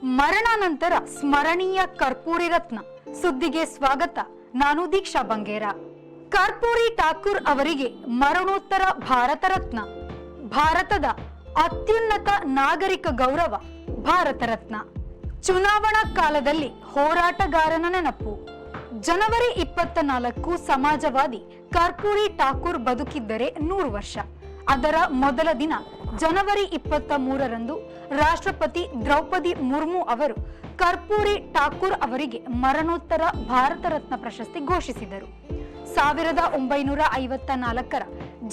ಮರಣಾನಂತರ ಸ್ಮರಣೀಯ ಕರ್ಪೂರಿ ರತ್ನ ಸುದ್ದಿಗೆ ಸ್ವಾಗತ. ನಾನು ದೀಕ್ಷಾ ಬಂಗೇರ. ಕರ್ಪೂರಿ ಠಾಕೂರ್ ಅವರಿಗೆ ಮರಣೋತ್ತರ ಭಾರತ ರತ್ನ. ಭಾರತದ ಅತ್ಯುನ್ನತ ನಾಗರಿಕ ಗೌರವ ಭಾರತ ರತ್ನ. ಚುನಾವಣಾ ಕಾಲದಲ್ಲಿ ಹೋರಾಟಗಾರನ ನೆನಪು. ಜನವರಿ 24 ಸಮಾಜವಾದಿ ಕರ್ಪೂರಿ ಠಾಕೂರ್ ಬದುಕಿದ್ದರೆ 100 ವರ್ಷ. ಅದರ ಮೊದಲ ದಿನ ಜನವರಿ 23ರಂದು ರಾಷ್ಟ್ರಪತಿ ದ್ರೌಪದಿ ಮುರ್ಮು ಅವರು ಕರ್ಪೂರಿ ಠಾಕೂರ್ ಅವರಿಗೆ ಮರಣೋತ್ತರ ಭಾರತ ರತ್ನ ಪ್ರಶಸ್ತಿ ಘೋಷಿಸಿದರು. 1954ರ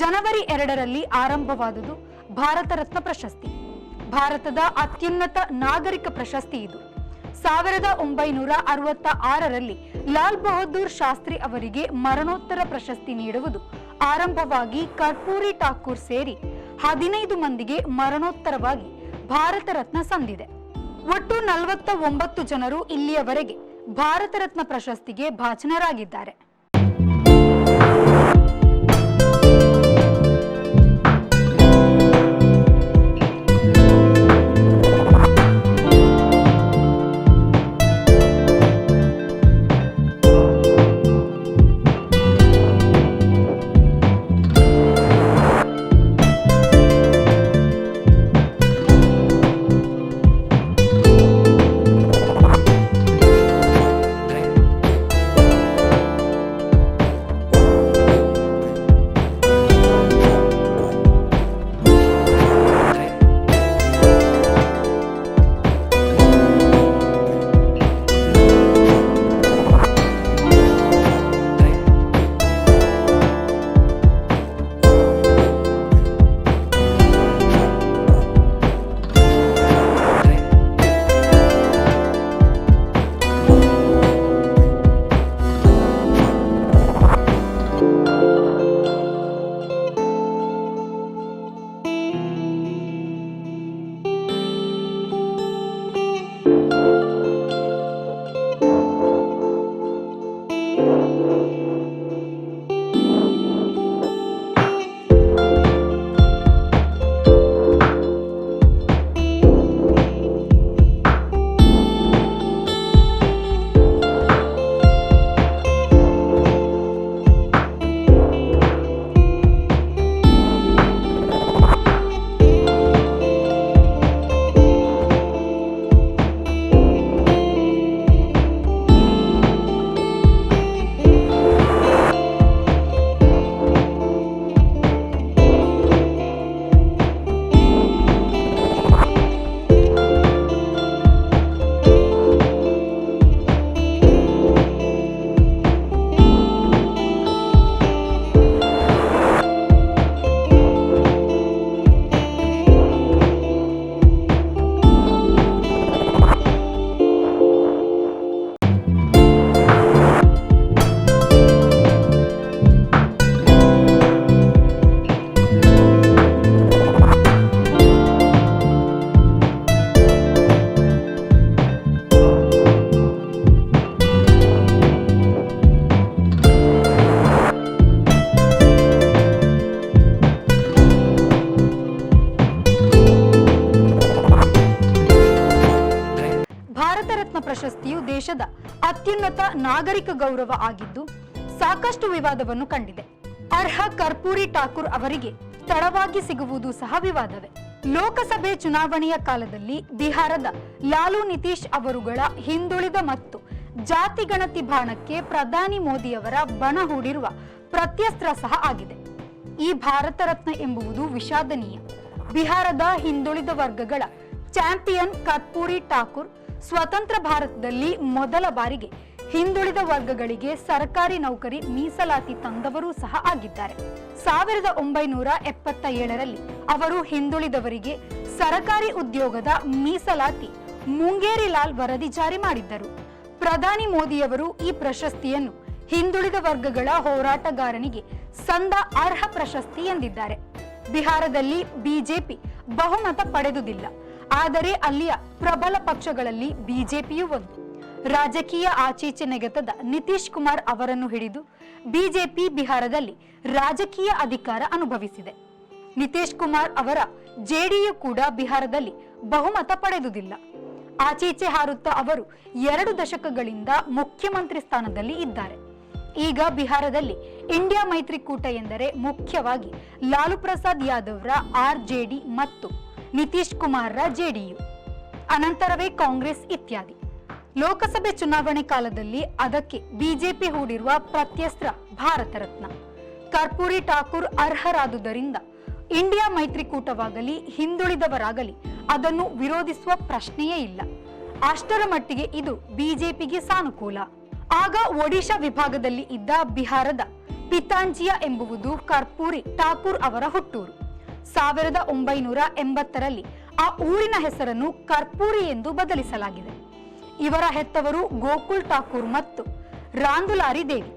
ಜನವರಿ 2ರಲ್ಲಿ ಆರಂಭವಾದುದು ಭಾರತ ರತ್ನ ಪ್ರಶಸ್ತಿ. ಭಾರತದ ಅತ್ಯುನ್ನತ ನಾಗರಿಕ ಪ್ರಶಸ್ತಿ ಇದು. 1966ರಲ್ಲಿ ಲಾಲ್ ಬಹದ್ದೂರ್ ಶಾಸ್ತ್ರಿ ಅವರಿಗೆ ಮರಣೋತ್ತರ ಪ್ರಶಸ್ತಿ ನೀಡುವುದು ಆರಂಭವಾಗಿ ಕರ್ಪೂರಿ ಠಾಕೂರ್ ಸೇರಿ 15 ಮಂದಿಗೆ ಮರಣೋತ್ತರವಾಗಿ ಭಾರತ ರತ್ನ ಸಂದಿದೆ. ಒಟ್ಟು 49 ಜನರು ಇಲ್ಲಿಯವರೆಗೆ ಭಾರತ ರತ್ನ ಪ್ರಶಸ್ತಿಗೆ ಭಾಜನರಾಗಿದ್ದಾರೆ. ಪ್ರಶಸ್ತಿಯು ದೇಶದ ಅತ್ಯುನ್ನತ ನಾಗರಿಕ ಗೌರವ ಆಗಿದ್ದು ಸಾಕಷ್ಟು ವಿವಾದವನ್ನು ಕಂಡಿದೆ. ಅರ್ಹ ಕರ್ಪೂರಿ ಠಾಕೂರ್ ಅವರಿಗೆ ತಡವಾಗಿ ಸಿಗುವುದು ಸಹ ವಿವಾದವೇ. ಲೋಕಸಭೆ ಚುನಾವಣೆಯ ಕಾಲದಲ್ಲಿ ಬಿಹಾರದ ಲಾಲು ನಿತೀಶ್ ಅವರುಗಳ ಹಿಂದುಳಿದ ಮತ್ತು ಜಾತಿ ಗಣತಿ ಬಾಣಕ್ಕೆ ಪ್ರಧಾನಿ ಮೋದಿಯವರ ಬಣ ಹೂಡಿರುವ ಪ್ರತ್ಯಸ್ತ್ರ ಸಹ ಆಗಿದೆ. ಈ ಭಾರತ ರತ್ನ ಎಂಬುದು ವಿಷಾದನೀಯ. ಬಿಹಾರದ ಹಿಂದುಳಿದ ವರ್ಗಗಳ ಚಾಂಪಿಯನ್ ಕರ್ಪೂರಿ ಠಾಕೂರ್ ಸ್ವತಂತ್ರ ಭಾರತದಲ್ಲಿ ಮೊದಲ ಬಾರಿಗೆ ಹಿಂದುಳಿದ ವರ್ಗಗಳಿಗೆ ಸರ್ಕಾರಿ ನೌಕರಿ ಮೀಸಲಾತಿ ತಂದವರೂ ಸಹ ಆಗಿದ್ದಾರೆ. 1977ರಲ್ಲಿ ಅವರು ಹಿಂದುಳಿದವರಿಗೆ ಸರ್ಕಾರಿ ಉದ್ಯೋಗದ ಮೀಸಲಾತಿ ಮುಂಗೇರಿ ಲಾಲ್ ವರದಿ ಜಾರಿ ಮಾಡಿದ್ದರು. ಪ್ರಧಾನಿ ಮೋದಿಯವರು ಈ ಪ್ರಶಸ್ತಿಯನ್ನು ಹಿಂದುಳಿದ ವರ್ಗಗಳ ಹೋರಾಟಗಾರನಿಗೆ ಸಂದ ಅರ್ಹ ಪ್ರಶಸ್ತಿ ಎಂದಿದ್ದಾರೆ. ಬಿಹಾರದಲ್ಲಿ ಬಿಜೆಪಿ ಬಹುಮತ ಪಡೆದುದಿಲ್ಲ, ಆದರೆ ಅಲ್ಲಿಯ ಪ್ರಬಲ ಪಕ್ಷಗಳಲ್ಲಿ ಬಿಜೆಪಿಯೂ ಒಂದು. ರಾಜಕೀಯ ಆಚೀಚೆ ನೆಗೆತದ ನಿತೀಶ್ ಕುಮಾರ್ ಅವರನ್ನು ಹಿಡಿದು ಬಿಜೆಪಿ ಬಿಹಾರದಲ್ಲಿ ರಾಜಕೀಯ ಅಧಿಕಾರ ಅನುಭವಿಸಿದೆ. ನಿತೀಶ್ ಕುಮಾರ್ ಅವರ ಜೆಡಿಯು ಕೂಡ ಬಿಹಾರದಲ್ಲಿ ಬಹುಮತ ಪಡೆದುದಿಲ್ಲ. ಆಚೀಚೆ ಹಾರುತ್ತಾ ಅವರು 2 ದಶಕಗಳಿಂದ ಮುಖ್ಯಮಂತ್ರಿ ಸ್ಥಾನದಲ್ಲಿ ಇದ್ದಾರೆ. ಈಗ ಬಿಹಾರದಲ್ಲಿ ಇಂಡಿಯಾ ಮೈತ್ರಿಕೂಟ ಎಂದರೆ ಮುಖ್ಯವಾಗಿ ಲಾಲು ಪ್ರಸಾದ್ ಯಾದವ್ರ RJD ಮತ್ತು ನಿತೀಶ್ ಕುಮಾರ್ರ JDU, ಅನಂತರವೇ ಕಾಂಗ್ರೆಸ್ ಇತ್ಯಾದಿ. ಲೋಕಸಭೆ ಚುನಾವಣೆ ಕಾಲದಲ್ಲಿ ಅದಕ್ಕೆ ಬಿಜೆಪಿ ಹೂಡಿರುವ ಪ್ರತ್ಯಸ್ತ್ರ ಭಾರತ ರತ್ನ. ಕರ್ಪೂರಿ ಠಾಕೂರ್ ಅರ್ಹರಾದುದರಿಂದ ಇಂಡಿಯಾ ಮೈತ್ರಿಕೂಟವಾಗಲಿ ಹಿಂದುಳಿದವರಾಗಲಿ ಅದನ್ನು ವಿರೋಧಿಸುವ ಪ್ರಶ್ನೆಯೇ ಇಲ್ಲ. ಅಷ್ಟರ ಮಟ್ಟಿಗೆ ಇದು ಬಿಜೆಪಿಗೆ ಸಾನುಕೂಲ. ಆಗ ಒಡಿಶಾ ವಿಭಾಗದಲ್ಲಿ ಇದ್ದ ಬಿಹಾರದ ಪಿತಾಂಜಿಯಾ ಎಂಬುವುದು ಕರ್ಪೂರಿ ಠಾಕೂರ್ ಅವರ ಹುಟ್ಟೂರು. 1980ರಲ್ಲಿ ಆ ಊರಿನ ಹೆಸರನ್ನು ಕರ್ಪೂರಿ ಎಂದು ಬದಲಿಸಲಾಗಿದೆ. ಇವರ ಹೆತ್ತವರು ಗೋಕುಲ್ ಠಾಕೂರ್ ಮತ್ತು ರಾಂದುಲಾರಿ ದೇವಿ.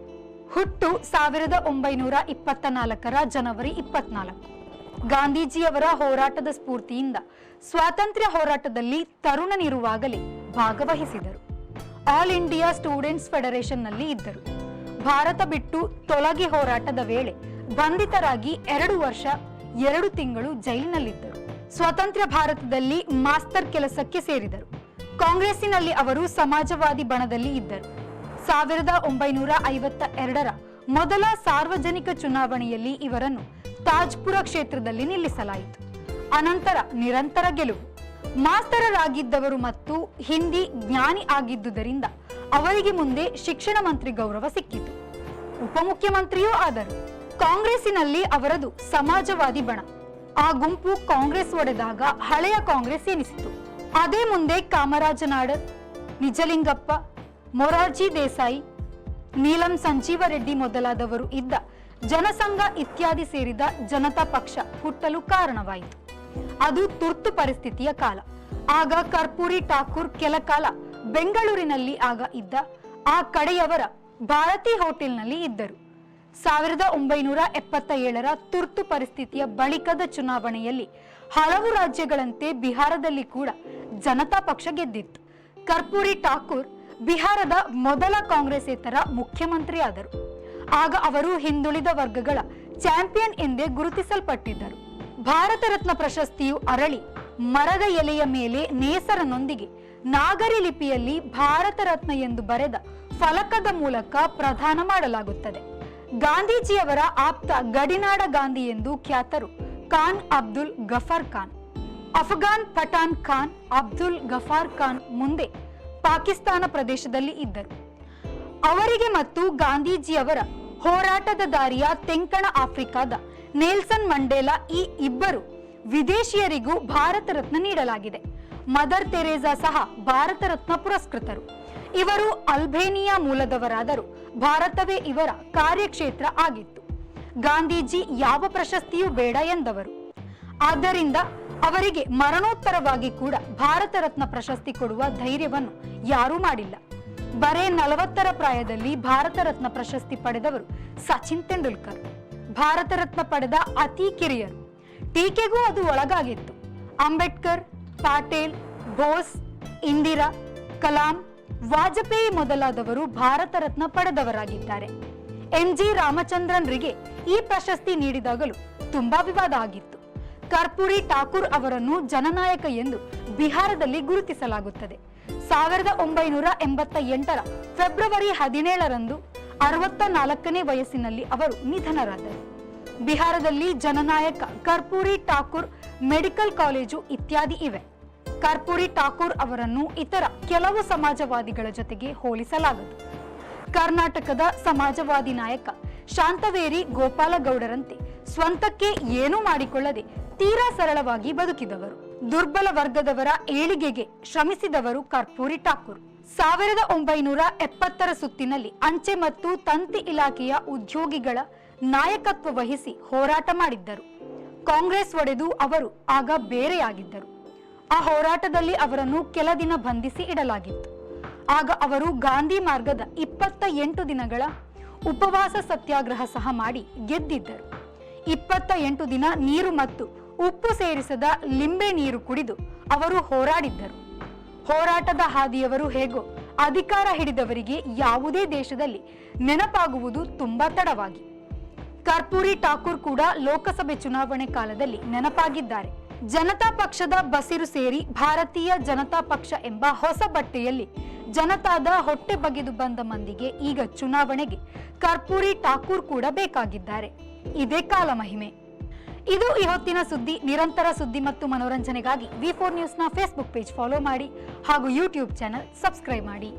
ಹುಟ್ಟು 1924ರ ಜನವರಿ 24. ಗಾಂಧೀಜಿಯವರ ಹೋರಾಟದ ಸ್ಫೂರ್ತಿಯಿಂದ ಸ್ವಾತಂತ್ರ್ಯ ಹೋರಾಟದಲ್ಲಿ ತರುಣನಿರುವಾಗಲೇ ಭಾಗವಹಿಸಿದರು. ಆಲ್ ಇಂಡಿಯಾ ಸ್ಟೂಡೆಂಟ್ಸ್ ಫೆಡರೇಷನ್ನಲ್ಲಿ ಇದ್ದರು. ಭಾರತ ಬಿಟ್ಟು ತೊಲಗಿ ಹೋರಾಟದ ವೇಳೆ ಬಂಧಿತರಾಗಿ 2 ವರ್ಷ 2 ತಿಂಗಳು ಜೈಲಿನಲ್ಲಿದ್ದರು. ಸ್ವತಂತ್ರ ಭಾರತದಲ್ಲಿ ಮಾಸ್ತರ್ ಕೆಲಸಕ್ಕೆ ಸೇರಿದರು. ಕಾಂಗ್ರೆಸ್ಸಿನಲ್ಲಿ ಅವರು ಸಮಾಜವಾದಿ ಬಣದಲ್ಲಿ ಇದ್ದರು. 1952ರ ಮೊದಲ ಸಾರ್ವಜನಿಕ ಚುನಾವಣೆಯಲ್ಲಿ ಇವರನ್ನು ತಾಜ್ಪುರ ಕ್ಷೇತ್ರದಲ್ಲಿ ನಿಲ್ಲಿಸಲಾಯಿತು. ಅನಂತರ ನಿರಂತರ ಗೆಲುವು. ಮಾಸ್ತರರಾಗಿದ್ದವರು ಮತ್ತು ಹಿಂದಿ ಜ್ಞಾನಿ ಆಗಿದ್ದುದರಿಂದ ಅವರಿಗೆ ಮುಂದೆ ಶಿಕ್ಷಣ ಮಂತ್ರಿ ಗೌರವ ಸಿಕ್ಕಿತು. ಉಪಮುಖ್ಯಮಂತ್ರಿಯೂ ಆದರು. ಕಾಂಗ್ರೆಸ್ಸಿನಲ್ಲಿ ಅವರದು ಸಮಾಜವಾದಿ ಬಣ. ಆ ಗುಂಪು ಕಾಂಗ್ರೆಸ್ ಒಡೆದಾಗ ಹಳೆಯ ಕಾಂಗ್ರೆಸ್ ಎನಿಸಿತು. ಅದೇ ಮುಂದೆ ಕಾಮರಾಜ ನಾಡರ್, ನಿಜಲಿಂಗಪ್ಪ, ಮೊರಾರ್ಜಿ ದೇಸಾಯಿ, ನೀಲಂ ಸಂಜೀವ ರೆಡ್ಡಿ ಮೊದಲಾದವರು ಇದ್ದ ಜನಸಂಘ ಇತ್ಯಾದಿ ಸೇರಿದ ಜನತಾ ಪಕ್ಷ ಹುಟ್ಟಲು ಕಾರಣವಾಯಿತು. ಅದು ತುರ್ತು ಪರಿಸ್ಥಿತಿಯ ಕಾಲ. ಆಗ ಕರ್ಪೂರಿ ಠಾಕೂರ್ ಕೆಲ ಕಾಲ ಬೆಂಗಳೂರಿನಲ್ಲಿ ಆಗ ಇದ್ದ ಆ ಕಡೆಯವರ ಭಾರತಿ ಹೋಟೆಲ್ನಲ್ಲಿ ಇದ್ದರು. 1977ರ ತುರ್ತು ಪರಿಸ್ಥಿತಿಯ ಬಳಿಕದ ಚುನಾವಣೆಯಲ್ಲಿ ಹಲವು ರಾಜ್ಯಗಳಂತೆ ಬಿಹಾರದಲ್ಲಿ ಕೂಡ ಜನತಾ ಪಕ್ಷ ಗೆದ್ದಿತ್ತು. ಕರ್ಪೂರಿ ಠಾಕೂರ್ ಬಿಹಾರದ ಮೊದಲ ಕಾಂಗ್ರೆಸ್ಸೇತರ ಮುಖ್ಯಮಂತ್ರಿ ಆದರು. ಆಗ ಅವರು ಹಿಂದುಳಿದ ವರ್ಗಗಳ ಚಾಂಪಿಯನ್ ಎಂದೇ ಗುರುತಿಸಲ್ಪಟ್ಟಿದ್ದರು. ಭಾರತ ರತ್ನ ಪ್ರಶಸ್ತಿಯು ಅರಳಿ ಮರದ ಎಲೆಯ ಮೇಲೆ ನೇಸರನೊಂದಿಗೆ ನಾಗರಿ ಲಿಪಿಯಲ್ಲಿ ಭಾರತ ರತ್ನ ಎಂದು ಬರೆದ ಫಲಕದ ಮೂಲಕ ಪ್ರದಾನ ಮಾಡಲಾಗುತ್ತದೆ. ಗಾಂಧೀಜಿಯವರ ಆಪ್ತ ಗಡಿನಾಡ ಗಾಂಧಿ ಎಂದು ಖ್ಯಾತರು ಖಾನ್ ಅಬ್ದುಲ್ ಗಫಾರ್ ಖಾನ್. ಅಫ್ಘಾನ್ ಪಠಾಣ್ ಖಾನ್ ಅಬ್ದುಲ್ ಗಫಾರ್ ಖಾನ್ ಮುಂದೆ ಪಾಕಿಸ್ತಾನ ಪ್ರದೇಶದಲ್ಲಿ ಇದ್ದರು. ಅವರಿಗೆ ಮತ್ತು ಗಾಂಧೀಜಿಯವರ ಹೋರಾಟದ ದಾರಿಯ ತೆಂಕಣ ಆಫ್ರಿಕಾದ ನೆಲ್ಸನ್ ಮಂಡೇಲಾ ಈ ಇಬ್ಬರು ವಿದೇಶಿಯರಿಗೂ ಭಾರತ ರತ್ನ ನೀಡಲಾಗಿದೆ. ಮದರ್ ತೆರೇಸಾ ಸಹ ಭಾರತ ರತ್ನ ಪುರಸ್ಕೃತರು. ಇವರು ಅಲ್ಬೇನಿಯಾ ಮೂಲದವರಾದರೂ ಭಾರತವೇ ಇವರ ಕಾರ್ಯಕ್ಷೇತ್ರ ಆಗಿತ್ತು. ಗಾಂಧೀಜಿ ಯಾವ ಪ್ರಶಸ್ತಿಯೂ ಬೇಡ ಎಂದವರು. ಆದ್ದರಿಂದ ಅವರಿಗೆ ಮರಣೋತ್ತರವಾಗಿ ಕೂಡ ಭಾರತ ರತ್ನ ಪ್ರಶಸ್ತಿ ಕೊಡುವ ಧೈರ್ಯವನ್ನು ಯಾರೂ ಮಾಡಿಲ್ಲ. ಬರೇ 40ರ ಪ್ರಾಯದಲ್ಲಿ ಭಾರತ ರತ್ನ ಪ್ರಶಸ್ತಿ ಪಡೆದವರು ಸಚಿನ್ ತೆಂಡೂಲ್ಕರ್. ಭಾರತ ರತ್ನ ಪಡೆದ ಅತಿ ಕಿರಿಯರು. ಟೀಕೆಗೂ ಅದು ಒಳಗಾಗಿತ್ತು. ಅಂಬೇಡ್ಕರ್, ಪಾಟೇಲ್, ಬೋಸ್, ಇಂದಿರಾ, ಕಲಾಂ, ವಾಜಪೇಯಿ ಮೊದಲಾದವರು ಭಾರತ ರತ್ನ ಪಡೆದವರಾಗಿದ್ದಾರೆ. MG ರಾಮಚಂದ್ರನ್ರಿಗೆ ಈ ಪ್ರಶಸ್ತಿ ನೀಡಿದಾಗಲೂ ತುಂಬಾ ವಿವಾದ ಆಗಿತ್ತು. ಕರ್ಪೂರಿ ಠಾಕೂರ್ ಅವರನ್ನು ಜನನಾಯಕ ಎಂದು ಬಿಹಾರದಲ್ಲಿ ಗುರುತಿಸಲಾಗುತ್ತದೆ. 1988ರ ಫೆಬ್ರವರಿ 17ರಂದು 64ನೇ ವಯಸ್ಸಿನಲ್ಲಿ ಅವರು ನಿಧನರಾದರು. ಬಿಹಾರದಲ್ಲಿ ಜನನಾಯಕ ಕರ್ಪೂರಿ ಠಾಕೂರ್ ಮೆಡಿಕಲ್ ಕಾಲೇಜು ಇತ್ಯಾದಿ ಇವೆ. ಕರ್ಪೂರಿ ಠಾಕೂರ್ ಅವರನ್ನು ಇತರ ಕೆಲವು ಸಮಾಜವಾದಿಗಳ ಜೊತೆಗೆ ಹೋಲಿಸಲಾಗದು. ಕರ್ನಾಟಕದ ಸಮಾಜವಾದಿ ನಾಯಕ ಶಾಂತವೇರಿ ಗೋಪಾಲಗೌಡರಂತೆ ಸ್ವಂತಕ್ಕೆ ಏನೂ ಮಾಡಿಕೊಳ್ಳದೆ ತೀರಾ ಸರಳವಾಗಿ ಬದುಕಿದವರು. ದುರ್ಬಲ ವರ್ಗದವರ ಏಳಿಗೆಗೆ ಶ್ರಮಿಸಿದವರು ಕರ್ಪೂರಿ ಠಾಕೂರ್. 1970ರ ಸುತ್ತಿನಲ್ಲಿ ಅಂಚೆ ಮತ್ತು ತಂತಿ ಇಲಾಖೆಯ ಉದ್ಯೋಗಿಗಳ ನಾಯಕತ್ವ ವಹಿಸಿ ಹೋರಾಟ ಮಾಡಿದ್ದರು. ಕಾಂಗ್ರೆಸ್ ಒಡೆದು ಅವರು ಆಗ ಬೇರೆಯಾಗಿದ್ದರು. ಆ ಹೋರಾಟದಲ್ಲಿ ಅವರನ್ನು ಕೆಲ ದಿನ ಬಂಧಿಸಿ ಇಡಲಾಗಿತ್ತು. ಆಗ ಅವರು ಗಾಂಧಿ ಮಾರ್ಗದ 28 ದಿನಗಳ ಉಪವಾಸ ಸತ್ಯಾಗ್ರಹ ಸಹ ಮಾಡಿ ಗೆದ್ದಿದ್ದರು. 28 ದಿನ ನೀರು ಮತ್ತು ಉಪ್ಪು ಸೇರಿಸದ ಲಿಂಬೆ ನೀರು ಕುಡಿದು ಅವರು ಹೋರಾಡಿದ್ದರು. ಹೋರಾಟದ ಹಾದಿಯವರು ಹೇಗೋ ಅಧಿಕಾರ ಹಿಡಿದವರಿಗೆ ಯಾವುದೇ ದೇಶದಲ್ಲಿ ನೆನಪಾಗುವುದು ತುಂಬಾ ತಡವಾಗಿ. ಕರ್ಪೂರಿ ಠಾಕೂರ್ ಕೂಡ ಲೋಕಸಭೆ ಚುನಾವಣೆ ಕಾಲದಲ್ಲಿ ನೆನಪಾಗಿದ್ದಾರೆ. ಜನತಾ ಪಕ್ಷದ ಬಸಿರು ಸೇರಿ ಭಾರತೀಯ ಜನತಾ ಪಕ್ಷ ಎಂಬ ಹೊಸ ಬಟ್ಟೆಯಲ್ಲಿ ಜನತಾದ ಹೊಟ್ಟೆ ಬಗೆದು ಬಂದ ಮಂದಿಗೆ ಈಗ ಚುನಾವಣೆಗೆ ಕರ್ಪೂರಿ ಠಾಕೂರ್ ಕೂಡ ಬೇಕಾಗಿದ್ದಾರೆ. ಇದೇ ಕಾಲಮಹಿಮೆ. ಇದು ಈ ಹೊತ್ತಿನ ಸುದ್ದಿ. ನಿರಂತರ ಸುದ್ದಿ ಮತ್ತು ಮನೋರಂಜನೆಗಾಗಿ ವಿ4 ನ್ಯೂಸ್ನ ಫೇಸ್ಬುಕ್ ಪೇಜ್ ಫಾಲೋ ಮಾಡಿ ಹಾಗೂ ಯೂಟ್ಯೂಬ್ ಚಾನೆಲ್ ಸಬ್ಸ್ಕ್ರೈಬ್ ಮಾಡಿ.